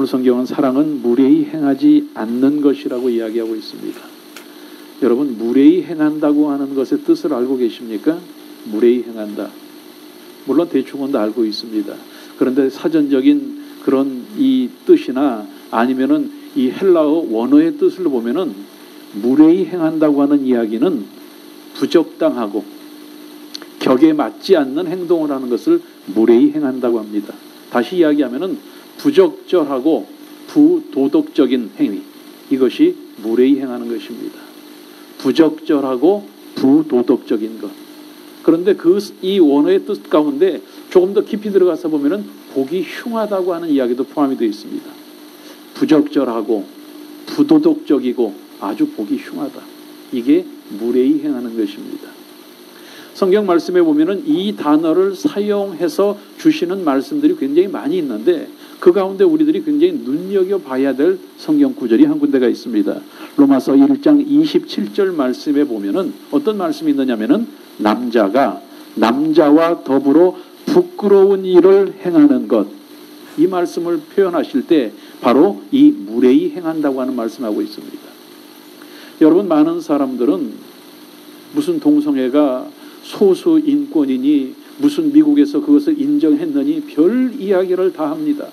오늘 성경은 사랑은 무례히 행하지 않는 것이라고 이야기하고 있습니다. 여러분, 무례히 행한다고 하는 것의 뜻을 알고 계십니까? 무례히 행한다. 물론 대충은 다 알고 있습니다. 그런데 사전적인 그런 이 뜻이나 아니면은 이 헬라어 원어의 뜻을 보면은 무례히 행한다고 하는 이야기는 부적당하고 격에 맞지 않는 행동을 하는 것을 무례히 행한다고 합니다. 다시 이야기하면은 부적절하고 부도덕적인 행위, 이것이 무례히 행하는 것입니다. 부적절하고 부도덕적인 것. 그런데 이 원어의 뜻 가운데 조금 더 깊이 들어가서 보면은 보기 흉하다고 하는 이야기도 포함이 되어 있습니다. 부적절하고 부도덕적이고 아주 보기 흉하다. 이게 무례히 행하는 것입니다. 성경 말씀에 보면은 이 단어를 사용해서 주시는 말씀들이 굉장히 많이 있는데 그 가운데 우리들이 굉장히 눈여겨봐야 될 성경 구절이 한 군데가 있습니다. 로마서 1장 27절 말씀에 보면은 어떤 말씀이 있느냐면은 남자가 남자와 더불어 부끄러운 일을 행하는 것, 이 말씀을 표현하실 때 바로 이 무례히 행한다고 하는 말씀하고 있습니다. 여러분, 많은 사람들은 무슨 동성애가 소수 인권이니 무슨 미국에서 그것을 인정했느니 별 이야기를 다 합니다.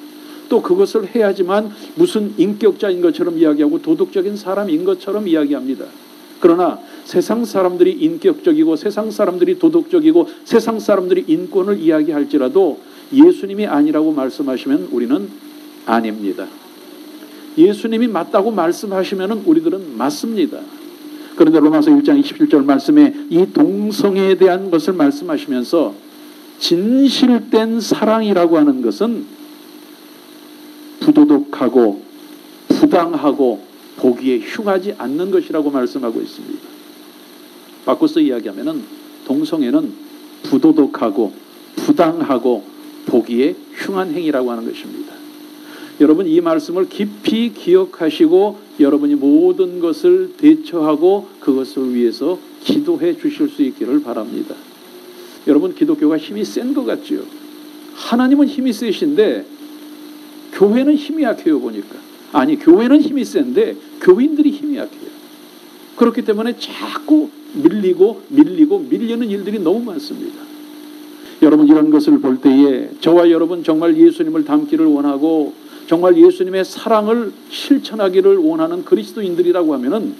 또 그것을 해야지만 무슨 인격자인 것처럼 이야기하고 도덕적인 사람인 것처럼 이야기합니다. 그러나 세상 사람들이 인격적이고 세상 사람들이 도덕적이고 세상 사람들이 인권을 이야기할지라도 예수님이 아니라고 말씀하시면 우리는 아닙니다. 예수님이 맞다고 말씀하시면 우리들은 맞습니다. 그런데 로마서 1장 27절 말씀에 이 동성애에 대한 것을 말씀하시면서 진실된 사랑이라고 하는 것은 부도덕하고 부당하고 보기에 흉하지 않는 것이라고 말씀하고 있습니다. 바꿔서 이야기하면 동성애는 부도덕하고 부당하고 보기에 흉한 행위라고 하는 것입니다. 여러분, 이 말씀을 깊이 기억하시고 여러분이 모든 것을 대처하고 그것을 위해서 기도해 주실 수 있기를 바랍니다. 여러분, 기독교가 힘이 센 것 같죠? 하나님은 힘이 세신데 교회는 힘이 약해요. 보니까 아니, 교회는 힘이 센데 교인들이 힘이 약해요. 그렇기 때문에 자꾸 밀리는 일들이 너무 많습니다. 여러분, 이런 것을 볼 때에 저와 여러분 정말 예수님을 닮기를 원하고 정말 예수님의 사랑을 실천하기를 원하는 그리스도인들이라고 하면은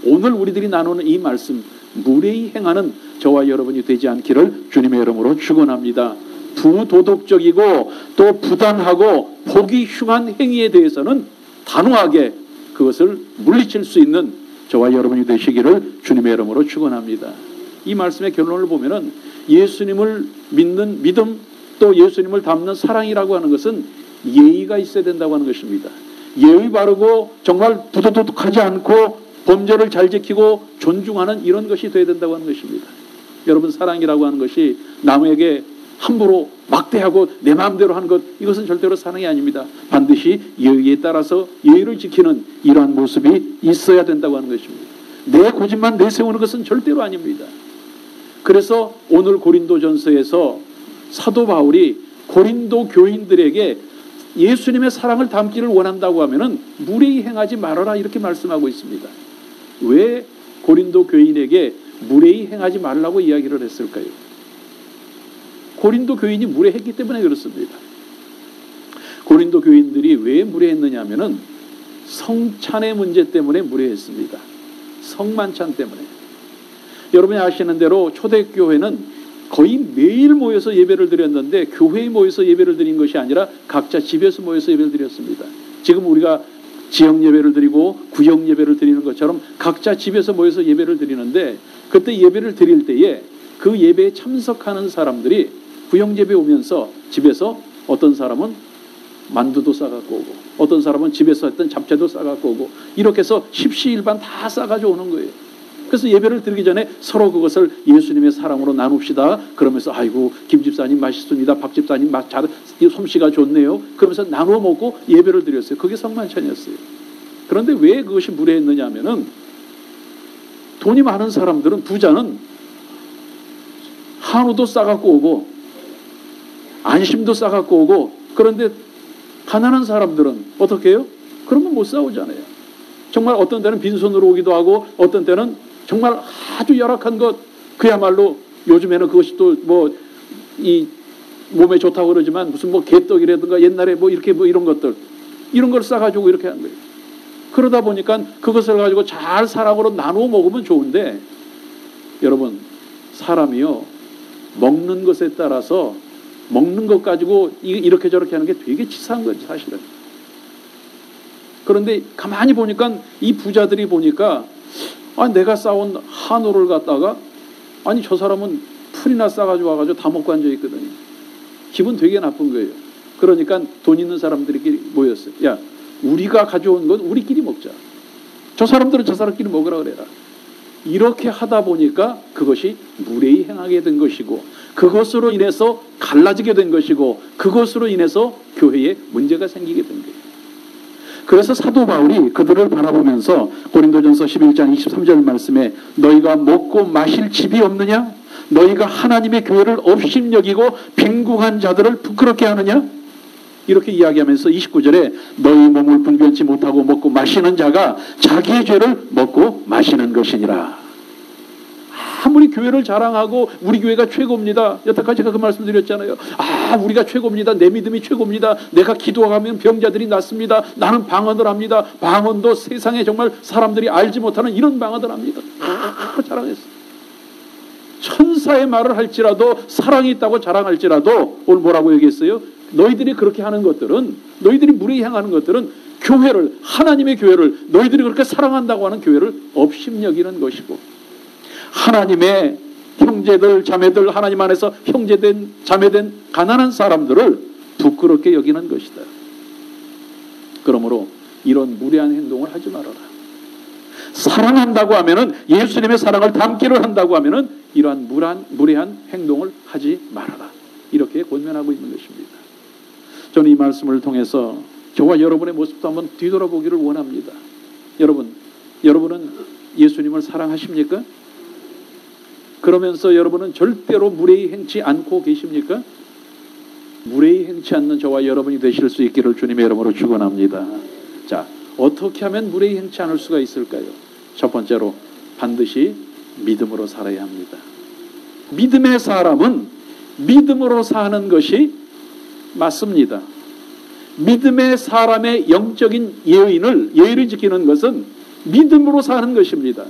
오늘 우리들이 나누는 이 말씀, 무례히 행하는 저와 여러분이 되지 않기를 주님의 이름으로 축원합니다. 부도덕적이고 또 부당하고 보기 흉한 행위에 대해서는 단호하게 그것을 물리칠 수 있는 저와 여러분이 되시기를 주님의 이름으로 축원합니다. 이 말씀의 결론을 보면은 예수님을 믿는 믿음 또 예수님을 닮는 사랑이라고 하는 것은 예의가 있어야 된다고 하는 것입니다. 예의 바르고 정말 부도덕하지 않고 범죄를 잘 지키고 존중하는 이런 것이 되어야 된다고 하는 것입니다. 여러분, 사랑이라고 하는 것이 남에게 함부로 막대하고 내 마음대로 하는 것, 이것은 절대로 사랑이 아닙니다. 반드시 예의에 따라서 예의를 지키는 이러한 모습이 있어야 된다고 하는 것입니다. 내 고집만 내세우는 것은 절대로 아닙니다. 그래서 오늘 고린도전서에서 사도 바울이 고린도 교인들에게 예수님의 사랑을 담기를 원한다고 하면은 무례히 행하지 말아라 이렇게 말씀하고 있습니다. 왜 고린도 교인에게 무례히 행하지 말라고 이야기를 했을까요? 고린도 교인이 무례했기 때문에 그렇습니다. 고린도 교인들이 왜 무례했느냐 하면은 성찬의 문제 때문에 무례했습니다. 성만찬 때문에. 여러분이 아시는 대로 초대교회는 거의 매일 모여서 예배를 드렸는데 교회에 모여서 예배를 드린 것이 아니라 각자 집에서 모여서 예배를 드렸습니다. 지금 우리가 지역 예배를 드리고 구역 예배를 드리는 것처럼 각자 집에서 모여서 예배를 드리는데 그때 예배를 드릴 때에 그 예배에 참석하는 사람들이 구역 예배 오면서 집에서 어떤 사람은 만두도 싸갖고 오고 어떤 사람은 집에서 했던 잡채도 싸갖고 오고 이렇게 해서 십시일반 다 싸가지고 오는 거예요. 그래서 예배를 드리기 전에 서로 그것을 예수님의 사랑으로 나눕시다. 그러면서 아이고 김 집사님 맛있습니다. 박 집사님 솜씨가 좋네요. 그러면서 나누어 먹고 예배를 드렸어요. 그게 성만찬이었어요. 그런데 왜 그것이 무례했느냐 하면은 돈이 많은 사람들은 부자는 한우도 싸갖고 오고 안심도 싸갖고 오고 그런데 가난한 사람들은 어떻게 해요? 그러면 못 싸우잖아요. 정말 어떤 때는 빈손으로 오기도 하고 어떤 때는 정말 아주 열악한 것, 그야말로 요즘에는 그것이 또 뭐 이 몸에 좋다고 그러지만 무슨 뭐 개떡이라든가 옛날에 뭐 이렇게 뭐 이런 것들, 이런 걸 싸가지고 이렇게 하는 거예요. 그러다 보니까 그것을 가지고 잘 사람으로 나누어 먹으면 좋은데, 여러분, 사람이요, 먹는 것에 따라서 먹는 것 가지고 이렇게 저렇게 하는 게 되게 치사한 거지, 사실은. 그런데 가만히 보니까 이 부자들이 보니까, 내가 싸온 한우를 갖다가, 저 사람은 풀이나 싸가지고 와가지고 다 먹고 앉아있거든요. 기분 되게 나쁜 거예요. 그러니까 돈 있는 사람들끼리 모였어요. 야, 우리가 가져온 건 우리끼리 먹자. 저 사람들은 저 사람끼리 먹으라 그래라. 이렇게 하다 보니까 그것이 무례히 행하게 된 것이고, 그것으로 인해서 갈라지게 된 것이고, 그것으로 인해서 교회에 문제가 생기게 된 거예요. 그래서 사도 바울이 그들을 바라보면서 고린도전서 11장 23절 말씀에 너희가 먹고 마실 집이 없느냐? 너희가 하나님의 교회를 업신여기고 빈궁한 자들을 부끄럽게 하느냐? 이렇게 이야기하면서 29절에 너희 몸을 분별치 못하고 먹고 마시는 자가 자기의 죄를 먹고 마시는 것이니라. 아무리 교회를 자랑하고 우리 교회가 최고입니다. 여태까지 제가 그 말씀 드렸잖아요. 우리가 최고입니다. 내 믿음이 최고입니다. 내가 기도하면 병자들이 낫습니다. 나는 방언을 합니다. 방언도 세상에 정말 사람들이 알지 못하는 이런 방언을 합니다. 자랑했어. 천사의 말을 할지라도, 사랑이 있다고 자랑할지라도, 오늘 뭐라고 얘기했어요? 너희들이 그렇게 하는 것들은, 너희들이 무례히 행하는 것들은 교회를, 하나님의 교회를, 너희들이 그렇게 사랑한다고 하는 교회를 업심여기는 것이고, 하나님의 형제들, 자매들, 하나님 안에서 형제된, 자매된 가난한 사람들을 부끄럽게 여기는 것이다. 그러므로 이런 무례한 행동을 하지 말아라. 사랑한다고 하면은, 예수님의 사랑을 담기를 한다고 하면은 이러한 무례한 행동을 하지 말아라. 이렇게 권면하고 있는 것입니다. 저는 이 말씀을 통해서 저와 여러분의 모습도 한번 뒤돌아보기를 원합니다. 여러분은 예수님을 사랑하십니까? 그러면서 여러분은 절대로 무례히 행치 않고 계십니까? 무례히 행치 않는 저와 여러분이 되실 수 있기를 주님의 이름으로 축원합니다. 자, 어떻게 하면 무례히 행치 않을 수가 있을까요? 첫 번째로 반드시 믿음으로 살아야 합니다. 믿음의 사람은 믿음으로 사는 것이 맞습니다. 믿음의 사람의 영적인 예의를 지키는 것은 믿음으로 사는 것입니다.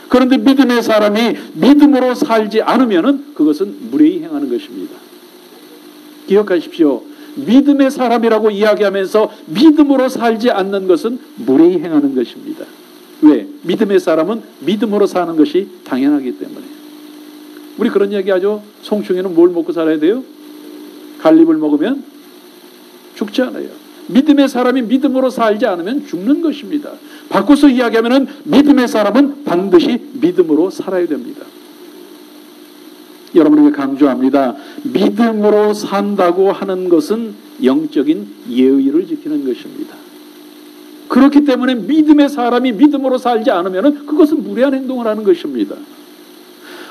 그런데 믿음의 사람이 믿음으로 살지 않으면 그것은 무례히 행하는 것입니다. 기억하십시오. 믿음의 사람이라고 이야기하면서 믿음으로 살지 않는 것은 무례히 행하는 것입니다. 왜? 믿음의 사람은 믿음으로 사는 것이 당연하기 때문에. 우리 그런 이야기하죠. 송충이는 뭘 먹고 살아야 돼요? 갈잎을 먹으면 죽지 않아요. 믿음의 사람이 믿음으로 살지 않으면 죽는 것입니다. 바꿔서 이야기하면 믿음의 사람은 반드시 믿음으로 살아야 됩니다. 여러분에게 강조합니다. 믿음으로 산다고 하는 것은 영적인 예의를 지키는 것입니다. 그렇기 때문에 믿음의 사람이 믿음으로 살지 않으면 그것은 무례한 행동을 하는 것입니다.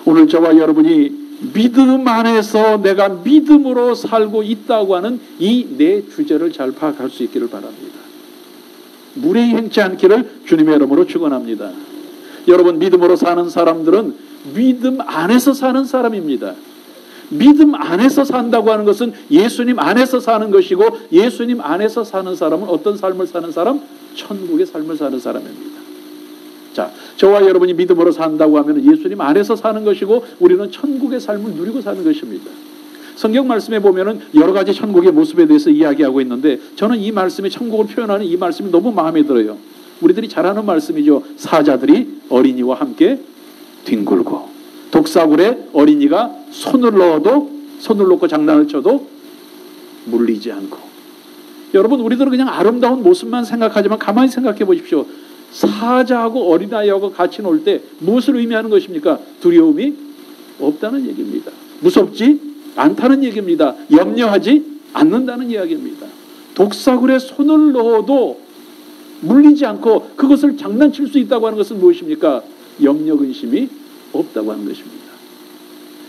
오늘 저와 여러분이 믿음 안에서 내가 믿음으로 살고 있다고 하는 이 내 주제를 잘 파악할 수 있기를 바랍니다. 무례히 행치 않기를 주님의 이름으로 축원합니다. 여러분, 믿음으로 사는 사람들은 믿음 안에서 사는 사람입니다. 믿음 안에서 산다고 하는 것은 예수님 안에서 사는 것이고, 예수님 안에서 사는 사람은 어떤 삶을 사는 사람? 천국의 삶을 사는 사람입니다. 자, 저와 여러분이 믿음으로 산다고 하면 예수님 안에서 사는 것이고, 우리는 천국의 삶을 누리고 사는 것입니다. 성경 말씀에 보면은 여러 가지 천국의 모습에 대해서 이야기하고 있는데, 저는 이 말씀이, 천국을 표현하는 이 말씀이 너무 마음에 들어요. 우리들이 잘 아는 말씀이죠. 사자들이 어린이와 함께 뒹굴고, 독사굴에 어린이가 손을 놓고 장난을 쳐도 물리지 않고. 여러분, 우리들은 그냥 아름다운 모습만 생각하지만 가만히 생각해 보십시오. 사자하고 어린아이하고 같이 놀 때 무엇을 의미하는 것입니까? 두려움이 없다는 얘기입니다. 무섭지 않다는 얘기입니다. 염려하지 않는다는 이야기입니다. 독사굴에 손을 넣어도 물리지 않고 그것을 장난칠 수 있다고 하는 것은 무엇입니까? 염려 근심이 없다고 하는 것입니다.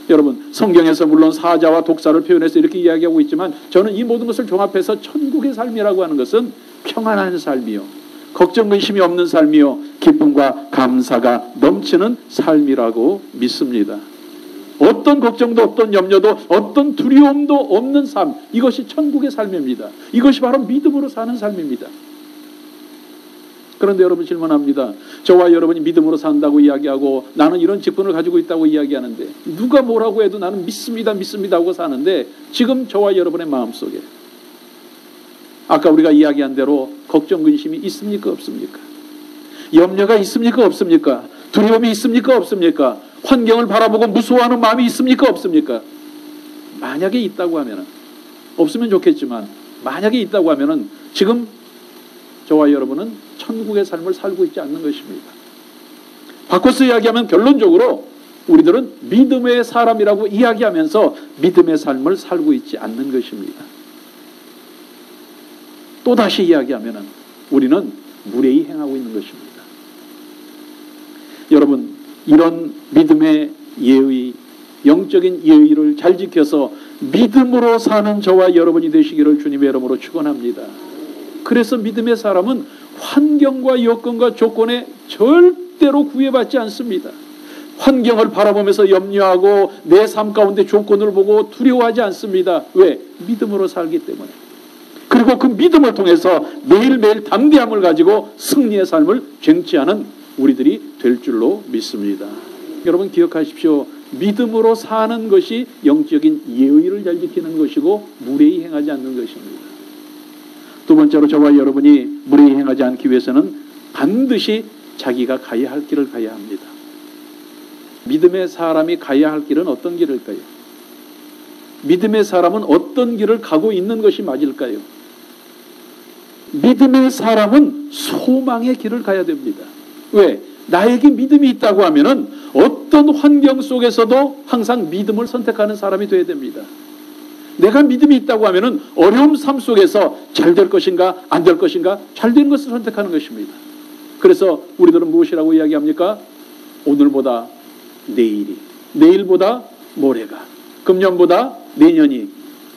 여러분, 성경에서 물론 사자와 독사를 표현해서 이렇게 이야기하고 있지만 저는 이 모든 것을 종합해서 천국의 삶이라고 하는 것은 평안한 삶이요, 걱정 근심이 없는 삶이요, 기쁨과 감사가 넘치는 삶이라고 믿습니다. 어떤 걱정도 어떤 염려도 어떤 두려움도 없는 삶, 이것이 천국의 삶입니다. 이것이 바로 믿음으로 사는 삶입니다. 그런데 여러분, 질문합니다. 저와 여러분이 믿음으로 산다고 이야기하고 나는 이런 직분을 가지고 있다고 이야기하는데 누가 뭐라고 해도 나는 믿습니다 믿습니다 하고 사는데, 지금 저와 여러분의 마음속에 아까 우리가 이야기한 대로 걱정 근심이 있습니까 없습니까? 염려가 있습니까 없습니까? 두려움이 있습니까 없습니까? 환경을 바라보고 무서워하는 마음이 있습니까 없습니까? 만약에 있다고 하면은, 없으면 좋겠지만 만약에 있다고 하면은 지금 저와 여러분은 천국의 삶을 살고 있지 않는 것입니다. 바꿔서 이야기하면 결론적으로 우리들은 믿음의 사람이라고 이야기하면서 믿음의 삶을 살고 있지 않는 것입니다. 또다시 이야기하면 우리는 무례히 행하고 있는 것입니다. 여러분, 이런 믿음의 예의, 영적인 예의를 잘 지켜서 믿음으로 사는 저와 여러분이 되시기를 주님의 이름으로 축원합니다. 그래서 믿음의 사람은 환경과 여건과 조건에 절대로 구애받지 않습니다. 환경을 바라보면서 염려하고 내 삶 가운데 조건을 보고 두려워하지 않습니다. 왜? 믿음으로 살기 때문에. 그리고 그 믿음을 통해서 매일매일 담대함을 가지고 승리의 삶을 쟁취하는 우리들이 될 줄로 믿습니다. 여러분, 기억하십시오. 믿음으로 사는 것이 영적인 예의를 잘 지키는 것이고 무례히 행하지 않는 것입니다. 두 번째로, 저와 여러분이 무례히 행하지 않기 위해서는 반드시 자기가 가야 할 길을 가야 합니다. 믿음의 사람이 가야 할 길은 어떤 길일까요? 믿음의 사람은 어떤 길을 가고 있는 것이 맞을까요? 믿음의 사람은 소망의 길을 가야 됩니다. 왜? 나에게 믿음이 있다고 하면은 어떤 환경 속에서도 항상 믿음을 선택하는 사람이 되어야 됩니다. 내가 믿음이 있다고 하면은 어려움 삶 속에서 잘 될 것인가 안 될 것인가, 잘 되는 것을 선택하는 것입니다. 그래서 우리들은 무엇이라고 이야기합니까? 오늘보다 내일이, 내일보다 모레가, 금년보다 내년이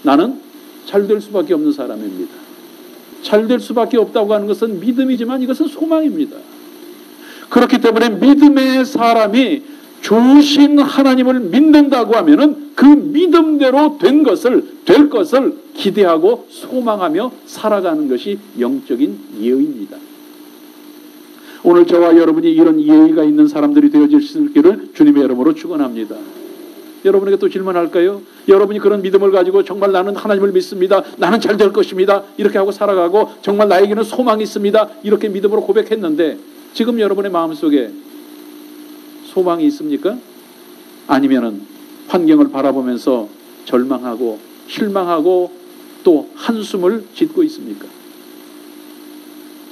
나는 잘 될 수밖에 없는 사람입니다. 잘 될 수밖에 없다고 하는 것은 믿음이지만 이것은 소망입니다. 그렇기 때문에 믿음의 사람이 주신 하나님을 믿는다고 하면은 그 믿음대로 될 것을 기대하고 소망하며 살아가는 것이 영적인 예의입니다. 오늘 저와 여러분이 이런 예의가 있는 사람들이 되어질 수 있기를 주님의 이름으로 축원합니다. 여러분에게 또 질문할까요? 여러분이 그런 믿음을 가지고 정말 나는 하나님을 믿습니다, 나는 잘 될 것입니다, 이렇게 하고 살아가고 정말 나에게는 소망이 있습니다, 이렇게 믿음으로 고백했는데 지금 여러분의 마음속에 소망이 있습니까? 아니면은 환경을 바라보면서 절망하고 실망하고 또 한숨을 짓고 있습니까?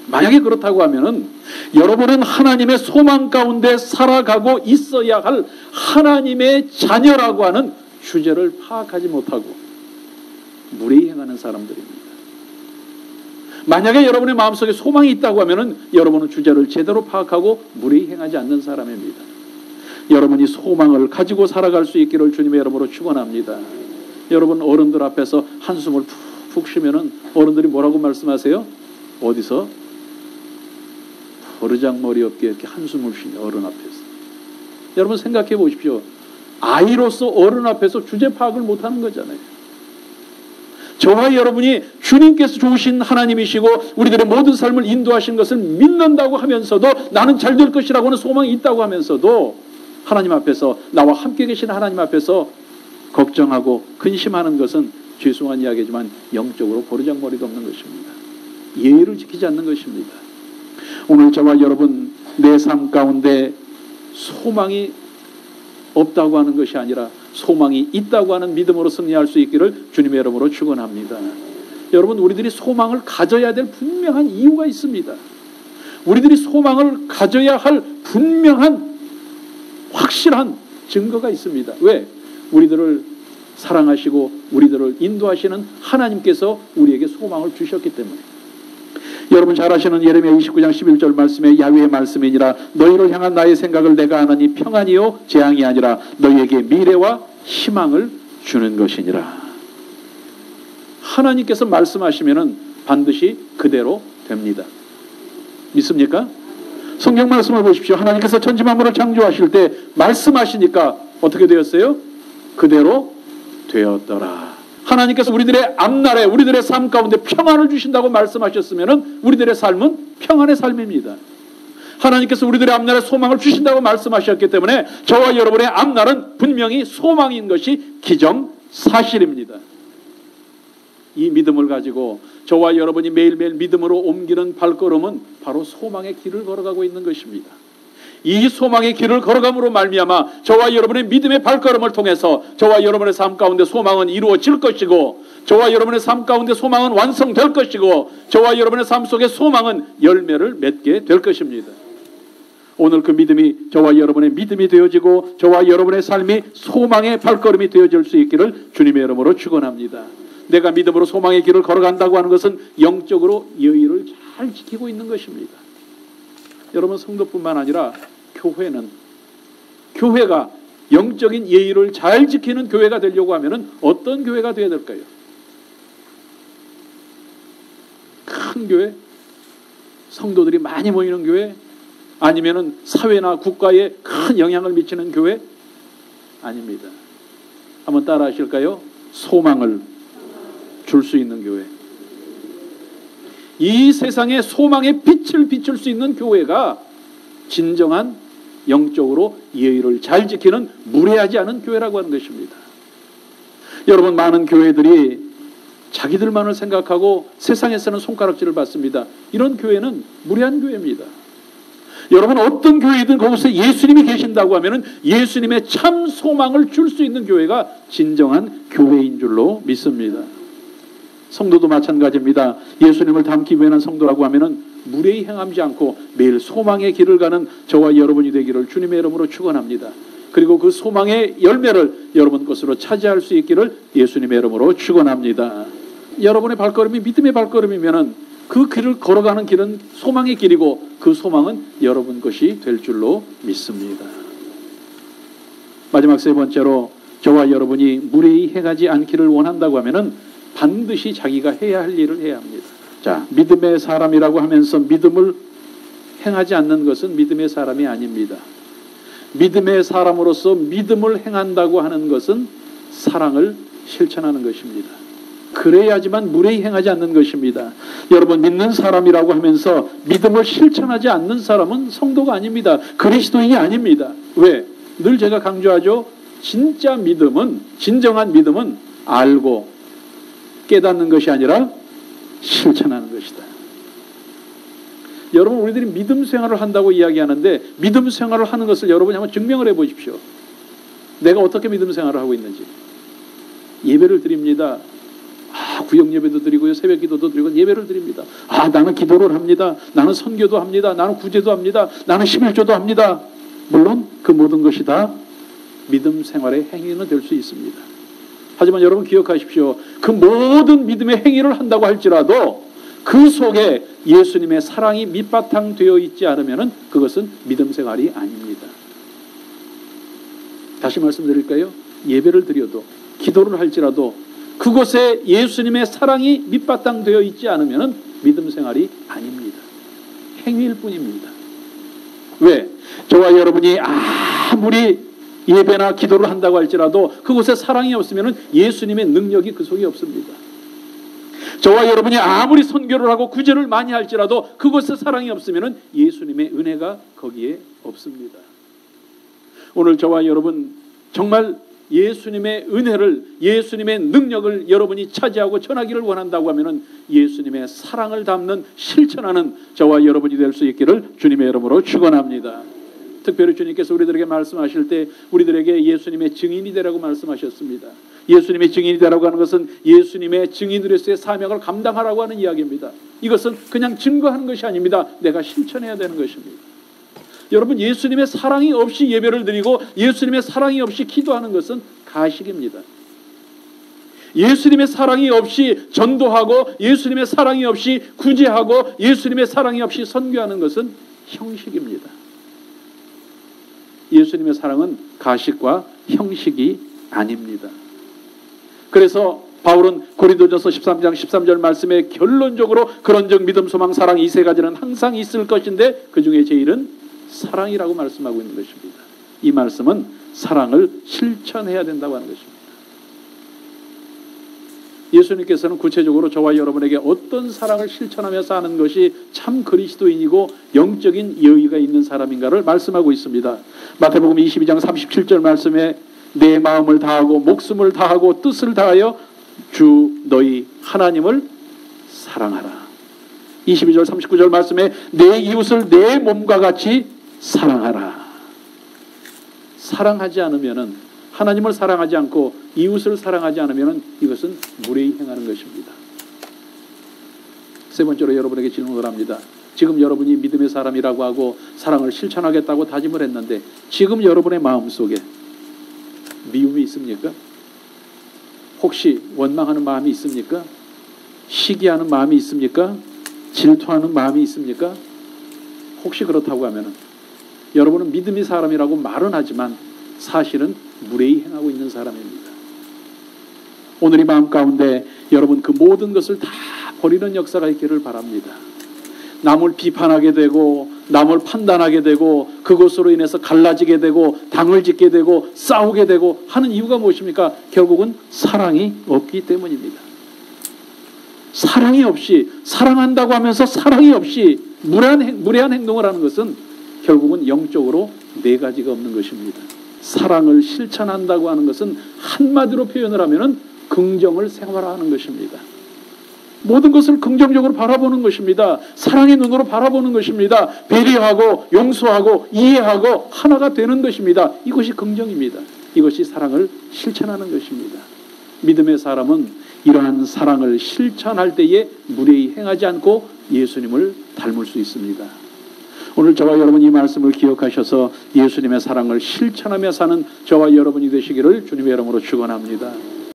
만약에 그렇다고 하면은 여러분은 하나님의 소망 가운데 살아가고 있어야 할 하나님의 자녀라고 하는 주제를 파악하지 못하고 무례히 행하는 사람들입니다. 만약에 여러분의 마음속에 소망이 있다고 하면은 여러분은 주제를 제대로 파악하고 무례히 행하지 않는 사람입니다. 여러분이 소망을 가지고 살아갈 수 있기를 주님의 이름으로 축원합니다. 여러분, 어른들 앞에서 한숨을 푹 쉬면은 어른들이 뭐라고 말씀하세요? 어디서 버르장머리 없게 이렇게 한숨을 쉬냐, 어른 앞에서. 여러분 생각해 보십시오. 아이로서 어른 앞에서 주제 파악을 못하는 거잖아요. 저와 여러분이 주님께서 주신 하나님이시고 우리들의 모든 삶을 인도하신 것을 믿는다고 하면서도, 나는 잘 될 것이라고 하는 소망이 있다고 하면서도 하나님 앞에서, 나와 함께 계신 하나님 앞에서 걱정하고 근심하는 것은 죄송한 이야기지만 영적으로 버르장머리도 없는 것입니다. 예의를 지키지 않는 것입니다. 오늘 저와 여러분, 내 삶 가운데 소망이 없다고 하는 것이 아니라 소망이 있다고 하는 믿음으로 승리할 수 있기를 주님의 이름으로 축원합니다. 여러분, 우리들이 소망을 가져야 될 분명한 이유가 있습니다. 우리들이 소망을 가져야 할 분명한 확실한 증거가 있습니다. 왜? 우리들을 사랑하시고 우리들을 인도하시는 하나님께서 우리에게 소망을 주셨기 때문에. 여러분 잘 아시는 예레미야 29장 11절 말씀에 야훼의 말씀이니라, 너희를 향한 나의 생각을 내가 아나니 평안이요 재앙이 아니라 너희에게 미래와 희망을 주는 것이니라. 하나님께서 말씀하시면은 반드시 그대로 됩니다. 믿습니까? 성경 말씀을 보십시오. 하나님께서 천지 만물을 창조하실 때 말씀하시니까 어떻게 되었어요? 그대로 되었더라. 하나님께서 우리들의 앞날에 우리들의 삶 가운데 평안을 주신다고 말씀하셨으면 우리들의 삶은 평안의 삶입니다. 하나님께서 우리들의 앞날에 소망을 주신다고 말씀하셨기 때문에 저와 여러분의 앞날은 분명히 소망인 것이 기정사실입니다. 이 믿음을 가지고 저와 여러분이 매일매일 믿음으로 옮기는 발걸음은 바로 소망의 길을 걸어가고 있는 것입니다. 이 소망의 길을 걸어감으로 말미암아 저와 여러분의 믿음의 발걸음을 통해서 저와 여러분의 삶 가운데 소망은 이루어질 것이고, 저와 여러분의 삶 가운데 소망은 완성될 것이고, 저와 여러분의 삶 속에 소망은 열매를 맺게 될 것입니다. 오늘 그 믿음이 저와 여러분의 믿음이 되어지고 저와 여러분의 삶이 소망의 발걸음이 되어질 수 있기를 주님의 이름으로 축원합니다. 내가 믿음으로 소망의 길을 걸어간다고 하는 것은 영적으로 예의를 잘 지키고 있는 것입니다. 여러분, 성도뿐만 아니라 교회가 영적인 예의를 잘 지키는 교회가 되려고 하면 어떤 교회가 되어야 될까요? 큰 교회? 성도들이 많이 모이는 교회? 아니면 사회나 국가에 큰 영향을 미치는 교회? 아닙니다. 한번 따라 하실까요? 소망을 줄 수 있는 교회. 이 세상에 소망의 빛을 비출 수 있는 교회가 진정한 영적으로 예의를 잘 지키는 무례하지 않은 교회라고 하는 것입니다. 여러분, 많은 교회들이 자기들만을 생각하고 세상에서는 손가락질을 받습니다. 이런 교회는 무례한 교회입니다. 여러분, 어떤 교회든 거기서 예수님이 계신다고 하면 예수님의 참 소망을 줄 수 있는 교회가 진정한 교회인 줄로 믿습니다. 성도도 마찬가지입니다. 예수님을 닮기 위한 성도라고 하면 무례히 행하지 않고 매일 소망의 길을 가는 저와 여러분이 되기를 주님의 이름으로 축원합니다. 그리고 그 소망의 열매를 여러분 것으로 차지할 수 있기를 예수님의 이름으로 축원합니다. 여러분의 발걸음이 믿음의 발걸음이면 그 길을 걸어가는 길은 소망의 길이고 그 소망은 여러분 것이 될 줄로 믿습니다. 마지막 세 번째로, 저와 여러분이 무례히 행하지 않기를 원한다고 하면 반드시 자기가 해야 할 일을 해야 합니다. 자, 믿음의 사람이라고 하면서 믿음을 행하지 않는 것은 믿음의 사람이 아닙니다. 믿음의 사람으로서 믿음을 행한다고 하는 것은 사랑을 실천하는 것입니다. 그래야지만 무례히 행하지 않는 것입니다. 여러분, 믿는 사람이라고 하면서 믿음을 실천하지 않는 사람은 성도가 아닙니다. 그리스도인이 아닙니다. 왜? 늘 제가 강조하죠. 진짜 믿음은, 진정한 믿음은 알고 깨닫는 것이 아니라 실천하는 것이다. 여러분, 우리들이 믿음 생활을 한다고 이야기하는데 믿음 생활을 하는 것을 여러분이 한번 증명을 해보십시오. 내가 어떻게 믿음 생활을 하고 있는지. 예배를 드립니다. 구역 예배도 드리고요, 새벽 기도도 드리고 예배를 드립니다. 나는 기도를 합니다. 나는 선교도 합니다. 나는 구제도 합니다. 나는 11조도 합니다. 물론 그 모든 것이 다 믿음 생활의 행위는 될 수 있습니다. 하지만 여러분 기억하십시오. 그 모든 믿음의 행위를 한다고 할지라도 그 속에 예수님의 사랑이 밑바탕 되어 있지 않으면 그것은 믿음 생활이 아닙니다. 다시 말씀드릴까요? 예배를 드려도 기도를 할지라도 그곳에 예수님의 사랑이 밑바탕 되어 있지 않으면 믿음 생활이 아닙니다. 행위일 뿐입니다. 왜? 저와 여러분이 아무리 예배나 기도를 한다고 할지라도 그곳에 사랑이 없으면 예수님의 능력이 그 속에 없습니다. 저와 여러분이 아무리 선교를 하고 구제를 많이 할지라도 그곳에 사랑이 없으면 예수님의 은혜가 거기에 없습니다. 오늘 저와 여러분 정말 예수님의 은혜를, 예수님의 능력을 여러분이 차지하고 전하기를 원한다고 하면 예수님의 사랑을 담는, 실천하는 저와 여러분이 될 수 있기를 주님의 이름으로 축원합니다. 특별히 주님께서 우리들에게 말씀하실 때 우리들에게 예수님의 증인이 되라고 말씀하셨습니다. 예수님의 증인이 되라고 하는 것은 예수님의 증인으로서의 사명을 감당하라고 하는 이야기입니다. 이것은 그냥 증거하는 것이 아닙니다. 내가 실천해야 되는 것입니다. 여러분, 예수님의 사랑이 없이 예배를 드리고 예수님의 사랑이 없이 기도하는 것은 가식입니다. 예수님의 사랑이 없이 전도하고 예수님의 사랑이 없이 구제하고 예수님의 사랑이 없이 선교하는 것은 형식입니다. 예수님의 사랑은 가식과 형식이 아닙니다. 그래서 바울은 고린도전서 13장 13절 말씀에 결론적으로 그런즉 믿음, 소망, 사랑 이 세 가지는 항상 있을 것인데 그 중에 제일은 사랑이라고 말씀하고 있는 것입니다. 이 말씀은 사랑을 실천해야 된다고 하는 것입니다. 예수님께서는 구체적으로 저와 여러분에게 어떤 사랑을 실천하며 사는 것이 참 그리스도인이고 영적인 여유가 있는 사람인가를 말씀하고 있습니다. 마태복음 22장 37절 말씀에 내 마음을 다하고 목숨을 다하고 뜻을 다하여 주 너희 하나님을 사랑하라. 22절 39절 말씀에 내 이웃을 내 몸과 같이 사랑하라. 사랑하지 않으면은, 하나님을 사랑하지 않고 이웃을 사랑하지 않으면 이것은 무례히 행하는 것입니다. 세 번째로 여러분에게 질문을 합니다. 지금 여러분이 믿음의 사람이라고 하고 사랑을 실천하겠다고 다짐을 했는데 지금 여러분의 마음속에 미움이 있습니까? 혹시 원망하는 마음이 있습니까? 시기하는 마음이 있습니까? 질투하는 마음이 있습니까? 혹시 그렇다고 하면 여러분은 믿음의 사람이라고 말은 하지만 사실은 무례히 행하고 있는 사람입니다. 오늘 이 마음 가운데 여러분 그 모든 것을 다 버리는 역사가 있기를 바랍니다. 남을 비판하게 되고 남을 판단하게 되고 그것으로 인해서 갈라지게 되고 당을 짓게 되고 싸우게 되고 하는 이유가 무엇입니까? 결국은 사랑이 없기 때문입니다. 사랑이 없이, 사랑한다고 하면서 사랑이 없이 무례한 행동을 하는 것은 결국은 영적으로 네 가지가 없는 것입니다. 사랑을 실천한다고 하는 것은 한마디로 표현을 하면 긍정을 생활화하는 것입니다. 모든 것을 긍정적으로 바라보는 것입니다. 사랑의 눈으로 바라보는 것입니다. 배려하고 용서하고 이해하고 하나가 되는 것입니다. 이것이 긍정입니다. 이것이 사랑을 실천하는 것입니다. 믿음의 사람은 이러한 사랑을 실천할 때에 무례히 행하지 않고 예수님을 닮을 수 있습니다. 오늘 저와 여러분이 이 말씀을 기억하셔서 예수님의 사랑을 실천하며 사는 저와 여러분이 되시기를 주님의 이름으로 축원합니다.